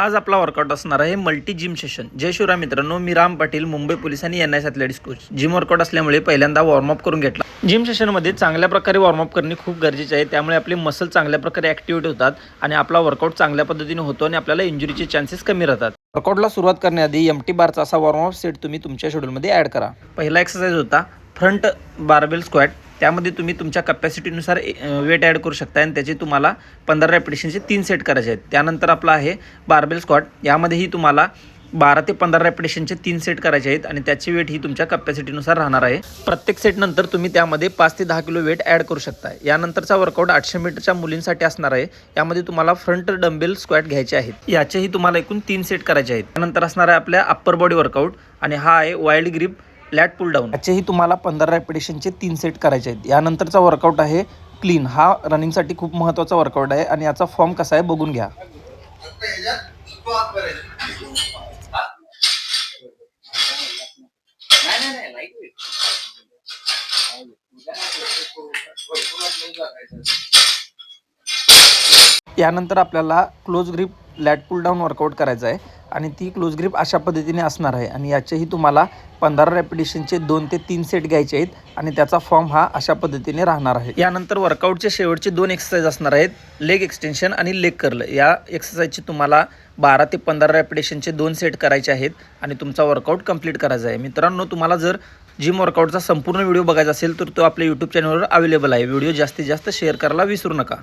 आज आपला वर्कआउट असणार आहे मल्टी जिम सेशन। जय शिवराय मित्रांनो, मी राम पाटील, मुंबई पोलिसांनी NIS athletics coach. Gym workout असल्यामुळे पहिल्यांदा वॉर्मअप करून घेतला। जिम सेशनमध्ये चांगल्या प्रकारे वॉर्मअप करणे खूप गरजेचे आहे, त्यामुळे आपले मसल चांगल्या प्रकारे ॲक्टिव्हेट होतात आणि आपला वर्कआउट चांगल्या पद्धतीने होतो आणि आपल्याला इंजुरीचे चान्सेस कमी राहतात। वर्कआउटला सुरुवात करण्याआधी एम्प्टी बारचा असा वॉर्मअप सेट तुम्ही तुमच्या शेड्यूलमध्ये ॲड करा। पहिला एक्सरसाइज होता फ्रंट बारबेल स्क्वॅट। त्यामध्ये तुम्ही तुमच्या कॅपॅसिटीनुसार वेट ॲड करू शकता आणि त्याचे तुम्हाला 15 रेपिटेशनचे 3 सेट करायचे आहेत। त्यानंतर आपला आहे बारबेल स्क्वॉट। यामध्येही तुम्हाला 12 ते 15 रेपिटेशनचे 3 सेट करायचे आहेत आणि त्याची वेट ही तुमच्या कॅपॅसिटीनुसार राहणार आहे। प्रत्येक सेटनंतर तुम्ही त्यामध्ये 5 ते 10 किलो वेट ॲड करू शकता। यानंतरचा वर्कआउट 800 मीटरच्या मुलींसाठी असणार आहे। यामध्ये तुम्हाला फ्रंट डंबेल स्क्वॅट घ्यायचे आहेत। याचेही तुम्हाला एकूण 3 सेट करायचे आहेत। त्यानंतर असणार आहे आपल्या अप्पर बॉडी वर्कआउट आणि हा आहे वाइल्ड ग्रिप लॅट पुल डाऊन। याचेही तुम्हाला 15 रेपिटेशनचे 3 सेट करायचे आहेत। यानंतरचा वर्कआउट आहे क्लीन। हा रनिंगसाठी खूप महत्त्वाचा वर्कआउट आहे आणि याचा फॉर्म कसा आहे बघून घ्या। यानंतर आपल्याला क्लोज ग्रिप लॅट पुल डाऊन वर्कआउट करायचा आहे आणि ती क्लोज ग्रिप अशा पद्धतीने असणार आहे आणि याचेही तुम्हाला 15 रेपिटेशनचे 2 ते 3 सेट घ्यायचे आहेत आणि त्याचा फॉर्म हा अशा पद्धतीने राहणार आहे। यानंतर वर्कआउटचे शेवटचे 2 एक्सरसाइज असणार आहेत, लेग एक्सटेन्शन आणि लेग कर्ल। या एक्सरसाइजचे तुम्हाला 12 ते 15 रेपिटेशनचे 2 सेट करायचे आहेत आणि तुमचा वर्कआउट कंप्लीट करायचा आहे। मित्रांनो, तुम्हाला जर जिम वर्कआउटचा संपूर्ण व्हिडिओ बघायचा असेल तर तो आपल्या यूट्यूब चॅनलवर अवेलेबल आहे। व्हिडिओ जास्तीत जास्त शेअर करायला विसरू नका।